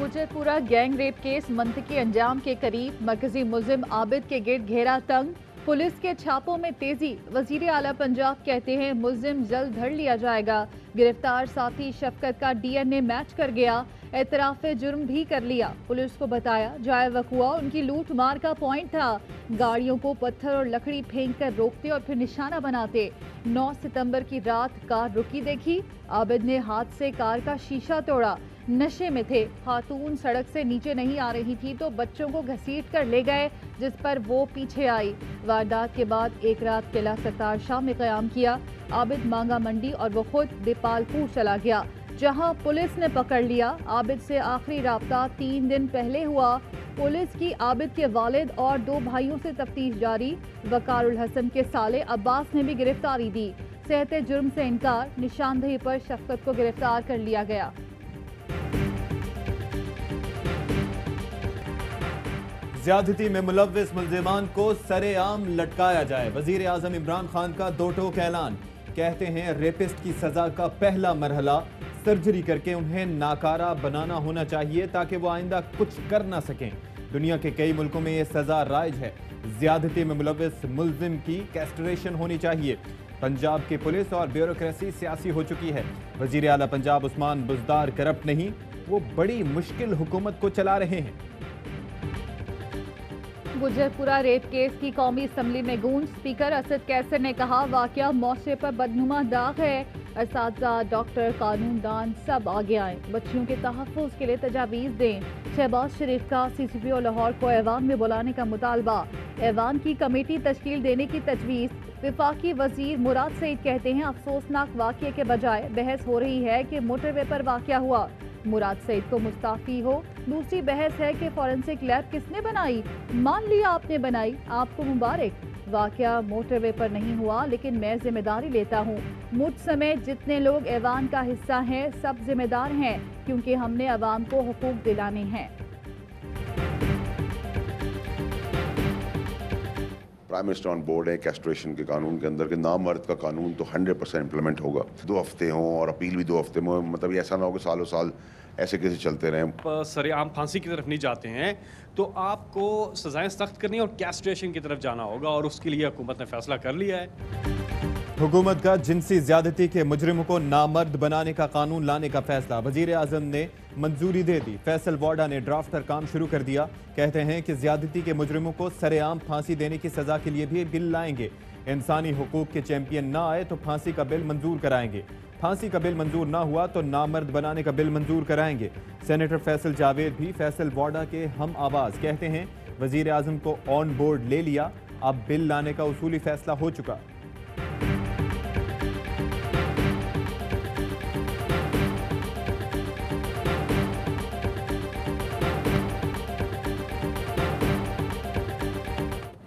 Gujarpura gang rape case मंतकी अंजाम के करीब मरकजी मुल्जिम आबिद के गिर्द घेरा तंग, पुलिस के छापों में तेजी। वजीर आला पंजाब कहते हैं मुल्जिम जल्द धर लिया जाएगा। गिरफ्तार साथी शफकत का DNA मैच कर गया, एतराफ जुर्म भी कर लिया। पुलिस को बताया जाए वकुआ उनकी लूट मार का पॉइंट था। गाड़ियों को पत्थर और लकड़ी फेंक कर रोकते और फिर निशाना बनाते। 9 सितंबर की रात कार रुकी देखी, आबिद ने हाथ से कार का शीशा तोड़ा। नशे में थे, खातून सड़क से नीचे नहीं आ रही थी तो बच्चों को घसीट कर ले गए, जिस पर वो पीछे आई। वारदात के बाद एक रात किला सत्तार शाह में कयाम किया। आबिद मांगा मंडी और वो खुद दीपालपुर चला गया, जहां पुलिस ने पकड़ लिया। आबिद से आखिरी राब्ता 3 दिन पहले हुआ। पुलिस की आबिद के वालिद और 2 भाइयों से तफ्तीश जारी। वकारुल हसन के साले अब्बास ने भी गिरफ्तारी दी। सेहते जुर्म से इनकार, निशानदेही पर शफकत को गिरफ्तार कर लिया गया। ज्यादती में मुलव्विस मुल्जिमान को सरेआम लटकाया जाए। वजीर आजम इमरान खान का दो टोक ऐलान। कहते हैं रेपिस्ट की सजा का पहला मरहला सर्जरी करके उन्हें नाकारा बनाना होना चाहिए ताकि वो आइंदा कुछ कर ना सकें। दुनिया के कई मुल्कों में ये सजा राइज है। ज्यादती में मुलव्विस मुल्जिम की कैस्ट्रेशन होनी चाहिए। पंजाब की पुलिस और ब्यूरोक्रेसी सियासी हो चुकी है। वजीर आला पंजाब उस्मान बुज़दार करप्ट नहीं, वो बड़ी मुश्किल हुकूमत को चला रहे हैं। गुजरपुरा रेप केस की कौमी असम्बली में गूंज। स्पीकर असद कैसर ने कहा वाकया मौसे पर बदनुमा दाग है। असातिज़ा, डॉक्टर, कानूनदान सब आगे आए, बच्चियों के तहफ़्फ़ुज़ के लिए तजावीज़ दें। शहबाज शरीफ का CCPO लाहौर को ऐवान में बुलाने का मुतालबा। ऐवान की कमेटी तश्कील देने की तजवीज़। विफाकी वजीर मुराद सईद कहते हैं अफसोसनाक वाक़ये के बजाय बहस हो रही है कि मोटरवे पर वाक़या हुआ, मुराद सईद को मुस्ताफ़ी हो। दूसरी बहस है कि फॉरेंसिक लैब किसने बनाई। मान लिया आपने बनाई, आपको मुबारक। वाक़या मोटरवे पर नहीं हुआ, लेकिन मैं जिम्मेदारी लेता हूँ। मुझ समेत जितने लोग ऐवान का हिस्सा हैं सब जिम्मेदार हैं, क्योंकि हमने अवाम को हुकूक दिलाने हैं। प्राइम मिनिस्टर ऑन बोर्ड है कैस्ट्रेशन के कानून के अंदर के नामर्द का कानून तो 100% इम्प्लीमेंट होगा। 2 हफ्ते हों और अपील भी 2 हफ्ते में, मतलब ऐसा ना हो कि सालों साल ऐसे कैसे चलते रहें। सरेआम फांसी की तरफ नहीं जाते हैं तो आपको सजाएं सख्त करनी और कैस्ट्रेशन की तरफ जाना होगा, और उसके लिए हुकूमत ने फैसला कर लिया है। हुकूमत का जिनसी ज्यादती के मुजरिमों को नामर्द बनाने का कानून लाने का फैसला। वजीर आजम ने मंजूरी दे दी। फैसल वाडा ने ड्राफ्ट पर काम शुरू कर दिया। कहते हैं कि ज्यादती के मुजरिमों को सरेआम फांसी देने की सजा के लिए भी बिल लाएंगे। इंसानी हुकूक के चैंपियन ना आए तो फांसी का बिल मंजूर कराएंगे। फांसी का बिल मंजूर ना हुआ तो नामर्द बनाने का बिल मंजूर कराएंगे। सेनेटर फैसल जावेद भी फैसल वाडा के हम आवाज। कहते हैं वजीर आजम को ऑन बोर्ड ले लिया, अब बिल लाने का उसूली फैसला हो चुका।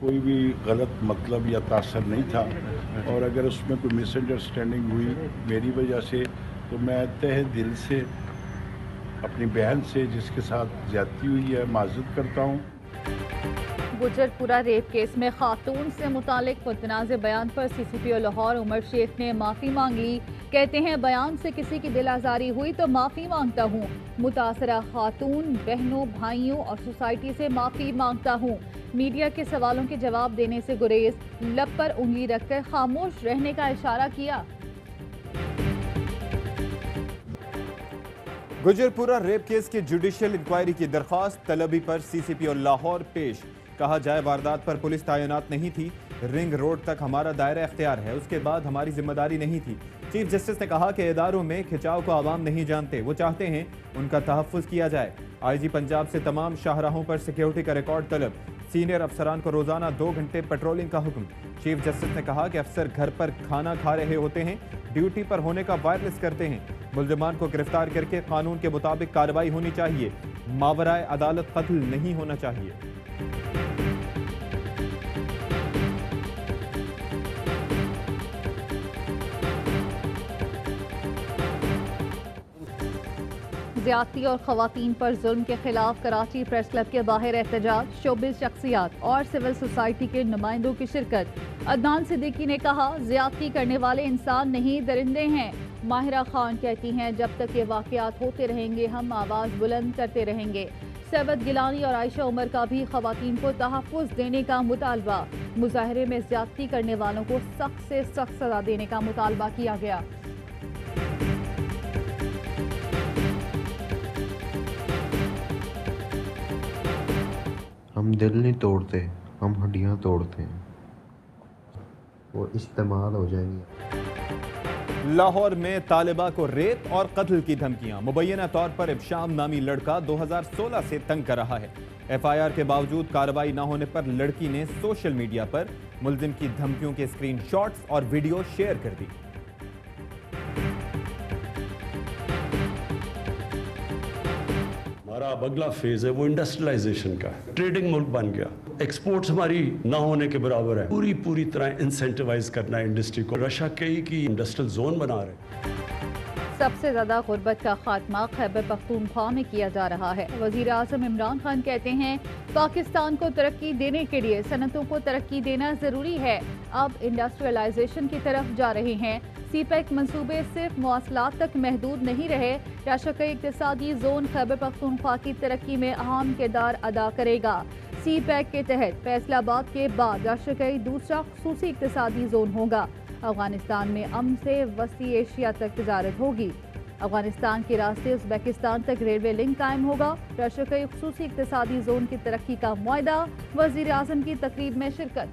कोई भी गलत मतलब या तासर नहीं था, और अगर उसमें कोई मिसअंडरस्टैंडिंग हुई मेरी वजह से तो मैं तहे दिल से अपनी बहन से जिसके साथ ज्यादती हुई है माजरत करता हूँ। गुजरपुरा रेप केस में खातून से मुतालिक मुतनाज़ बयान पर CCPO लाहौर उमर शेख ने माफ़ी मांग ली। कहते हैं बयान से किसी की दिल आज़ारी हुई तो माफ़ी मांगता हूँ। मुतासरा खातून, बहनों, भाइयों और सोसाइटी से माफ़ी मांगता हूँ। मीडिया के सवालों के जवाब देने से गुरेज, लब पर उंगली रखकर खामोश रहने का इशारा किया। गुजरपुरा रेप केस की जुडिशियल इंक्वायरी की दरख्वास्त तलबी पर CCPO लाहौर पेश। कहा जाए वारदात पर पुलिस तैनात नहीं थी, रिंग रोड तक हमारा दायरा इख्तियार है, उसके बाद हमारी जिम्मेदारी नहीं थी। चीफ जस्टिस ने कहा कि इदारों में खिंचाव को आवाम नहीं जानते, वो चाहते हैं उनका तहफ़्फ़ुज़ किया जाए। IG पंजाब से तमाम शाहराहों पर सिक्योरिटी का रिकॉर्ड तलब। सीनियर अफसरान को रोजाना 2 घंटे पेट्रोलिंग का हुक्म। चीफ जस्टिस ने कहा कि अफसर घर पर खाना खा रहे होते हैं, ड्यूटी पर होने का वायरलेस करते हैं। मुल्जिमान को गिरफ्तार करके कानून के मुताबिक कार्रवाई होनी चाहिए। मावराए अदालत कत्ल नहीं होना चाहिए। ज्यादती और खवातीन पर जुल्म के खिलाफ कराची प्रेस क्लब के बाहर एहतजाज। शोबिज़ शख्सियात और सिविल सोसाइटी के नुमाइंदों की शिरकत। अदनान सिद्दीकी ने कहा, ज्यादती करने वाले इंसान नहीं दरिंदे हैं। माहिरा खान कहती हैं, जब तक ये वाकयात होते रहेंगे हम आवाज़ बुलंद करते रहेंगे। सैयद गिलानी और आयशा उमर का भी खवातीन को तहफ़्फ़ुज़ देने का मुतालबा। मुजाहरे में ज्यादती करने वालों को सख्त से सख्त सज़ा देने का मुतालबा किया गया। हम दिल नहीं तोड़ते, हम हड्डियां तोड़ते हैं, वो इस्तेमाल हो जाएंगी। लाहौर में तालिबा को रेप और कत्ल की धमकियां। मुबैना तौर पर इब्शाम नामी लड़का 2016 से तंग कर रहा है। FIR के बावजूद कार्रवाई न होने पर लड़की ने सोशल मीडिया पर मुल्जिम की धमकियों के स्क्रीनशॉट्स और वीडियो शेयर कर दी। हमारा अब अगला फेज है वो इंडस्ट्रियलाइजेशन का है। ट्रेडिंग मुल्क बन गया, एक्सपोर्ट्स हमारी ना होने के बराबर है। पूरी तरह इंसेंटिवाइज करना है इंडस्ट्री को। रशा कई की इंडस्ट्रियल जोन बना रहे। सबसे ज्यादा गुर्बत का खात्मा खैबर पख्तूनख्वा में किया जा रहा है। वजीर आजम इमरान खान कहते हैं, पाकिस्तान को तरक्की देने के लिए सनतों को तरक्की देना जरूरी है। अब इंडस्ट्रियलाइजेशन की तरफ जा रहे हैं। CPEC मंसूबे सिर्फ मवासलात तक महदूद नहीं रहे। राशकई इक्तिसादी जोन खैबर पख्तूनख्वा की तरक्की में अहम किरदार अदा करेगा। CPEC के तहत फैसलाबाद के बाद राशकई दूसरा खुसूसी इक्तिसादी जोन होगा। अफगानिस्तान में अमन से वसी एशिया तक तिजारत होगी। अफगानिस्तान के रास्ते उज़्बेकिस्तान तक रेलवे लिंक कायम होगा। राशकई खुसूसी इक्तिसादी जोन की तरक्की का मुआहदा। वज़ीर आज़म की तकरीब में शिरकत।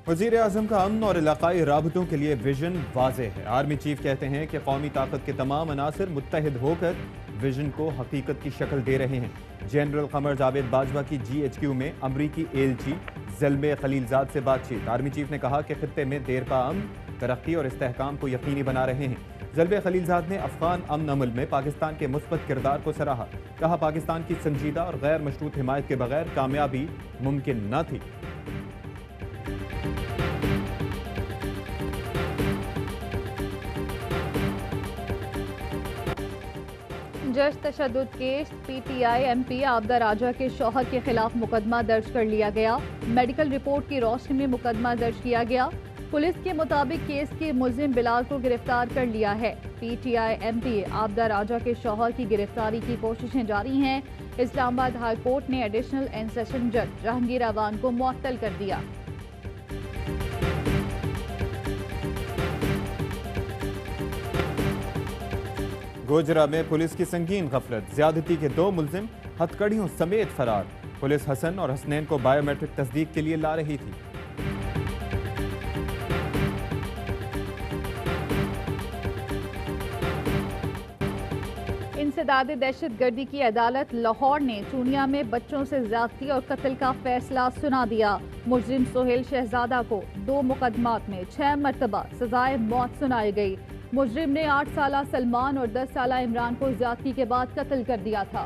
वज़ीर आज़म का अमन और इलाकाई राबतों के लिए विजन वाज़ेह है। आर्मी चीफ कहते हैं कि कौमी ताकत के तमाम अनासर मुत्तहिद होकर विजन को हकीकत की शक्ल दे रहे हैं। जनरल कमर जावेद बाजवा की GHQ में अमरीकी एलची ज़ल्मे खलीलजाद से बातचीत। आर्मी चीफ ने कहा कि खित्ते में देरपा अमन, तरक्की और इस्तेहकाम को यकीनी बना रहे हैं। ज़ल्मे खलीलजाद ने अफगान अमन अमल में पाकिस्तान के मुस्बत किरदार को सराहा। कहा, पाकिस्तान की संजीदा और गैर मशरूत हिमायत के बगैर कामयाबी मुमकिन न थी। जज तशद्दुद केस PTI MP आबदा राजा के शौहर के खिलाफ मुकदमा दर्ज कर लिया गया। मेडिकल रिपोर्ट की रोशनी में मुकदमा दर्ज किया गया। पुलिस के मुताबिक केस के मुल्जिम बिलाल को गिरफ्तार कर लिया है। PTI MP आबदा राजा के शौहर की गिरफ्तारी की कोशिशें जारी हैं। इस्लामाबाद हाई कोर्ट ने एडिशनल एंड सेशन जज जहांगीर अवान को मुअत्तल कर दिया। गोजरा में पुलिस की संगीन गफलत। ज्यादती के 2 मुल्जिम हथकड़ियों समेत फरार। पुलिस हसन और हसनैन को बायोमेट्रिक तस्दीक के लिए ला रही थी। इंसदाद दहशतगर्दी की अदालत लाहौर ने चूनिया में बच्चों से ज्यादती और कत्ल का फैसला सुना दिया। मुजरिम सोहेल शहजादा को 2 मुकदमात में 6 मरतबा सजाए मौत सुनाई गई। मुजरिम ने 8 साला सलमान और 10 साला इमरान को ज्यादती के बाद कत्ल कर दिया था।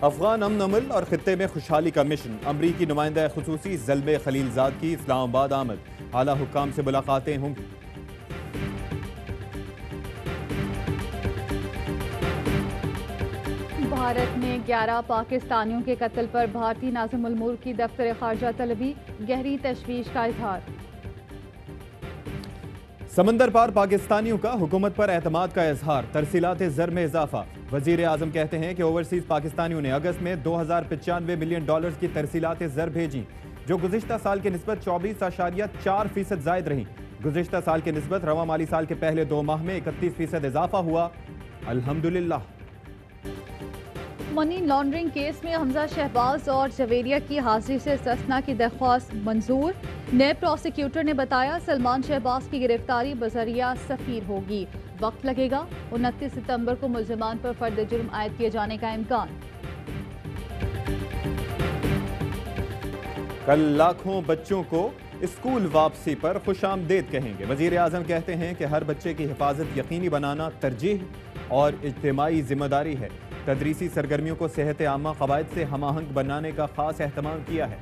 अफगान अमन अमल और खित्ते में खुशहाली का मिशन। अमरीकी नुमाइंदा खुसूसी ज़ल्मे खलीलजाद की इस्लामाबाद आमद। आला हुक्काम से मुलाकातें होंगी। भारत में 11 पाकिस्तानियों के कत्ल पर भारतीय नाज़िमुल मुल्क की दफ्तर खारजा तलबी। गहरी तशवीश का इजहार। समंदर पार पाकिस्तानियों का हुकूमत पर एतमाद का इजहार। तरसीलात ज़र में इजाफा। वजीर आजम कहते हैं कि ओवरसीज पाकिस्तानियों ने अगस्त में 2095 मिलियन डॉलर्स की तरसीलात ज़र भेजी, जो गुज़िश्ता साल के निस्बत 24.4% जायद रही। गुज़िश्ता साल के निस्बत रवा माली साल के पहले 2 माह में 31% इजाफा हुआ। अल्हम्दुलिल्लाह। मनी लॉन्ड्रिंग केस में हमजा शहबाज और जवेरिया की हाजिरी से इस्तिस्ना की दरख्वास्त मंजूर। नए प्रोसिक्यूटर ने बताया, सलमान शहबाज की गिरफ्तारी बजरिया सफीर होगी। वक्त लगेगा। 29 सितंबर को मुल्जिमान पर फर्द जुर्म आयद किए जाने का इम्कान। कल लाखों बच्चों को स्कूल वापसी पर खुशामदेद कहेंगे। वजीर आजम कहते हैं कि हर बच्चे की हिफाजत यकीनी बनाना तरजीह और इज्तिमाई जिम्मेदारी है। तदरीसी सरगर्मियों को सेहत आमा कवायद से हमाहंग बनाने का खास एहतमाम किया है।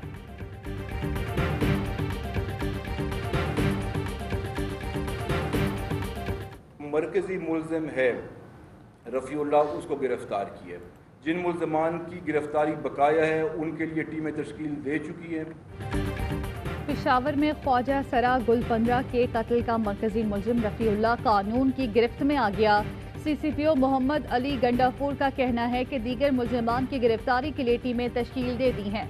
मरकजी मुल्जिम है रफ़ीउल्लाह, उसको गिरफ्तार किया। जिन मुल्ज़मान की गिरफ्तारी बकाया है उनके लिए टीमें तश्कील दे चुकी हैं। पेशावर में ख्वाजा सरा गुल 15 के कत्ल का मरकजी मुलजिम रफ़ीउल्लाह कानून की गिरफ्त में आ गया। CCPO मोहम्मद अली गंडापुर का कहना है कि दीगर मुलजिमान की गिरफ्तारी के लिए टीमें तश्कील दे दी हैं।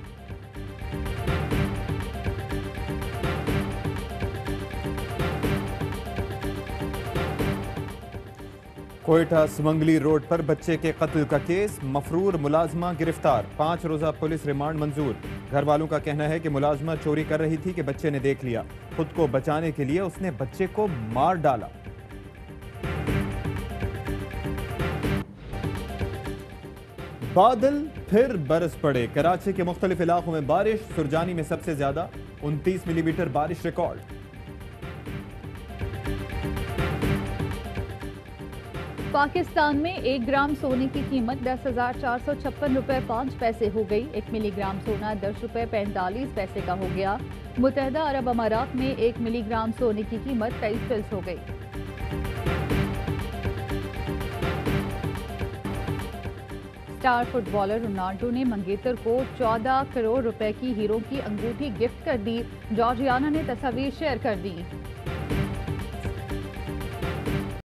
कोयटा सुमंगली रोड पर बच्चे के कत्ल का केस, मफरूर मुलाजमा गिरफ्तार, 5 रोजा पुलिस रिमांड मंजूर। घर वालों का कहना है कि मुलाजमा चोरी कर रही थी कि बच्चे ने देख लिया, खुद को बचाने के लिए उसने बच्चे को मार डाला। बादल फिर बरस पड़े, कराची के मुख्तलिफ इलाकों में बारिश, सुरजानी में सबसे ज्यादा 29 मिलीमीटर बारिश रिकॉर्ड। पाकिस्तान में 1 ग्राम सोने की कीमत 10,456 रुपए 5 पैसे हो गई। 1 मिलीग्राम सोना 10 रुपए 45 पैसे का हो गया। मुत्तहदा अरब अमारात में 1 मिलीग्राम सोने की कीमत 23 फिल्स हो गई। स्टार फुटबॉलर रोनाल्डो ने मंगेतर को 14 करोड़ रुपए की हीरो की अंगूठी गिफ्ट कर दी। जॉर्जियाना ने तस्वीर शेयर कर दी।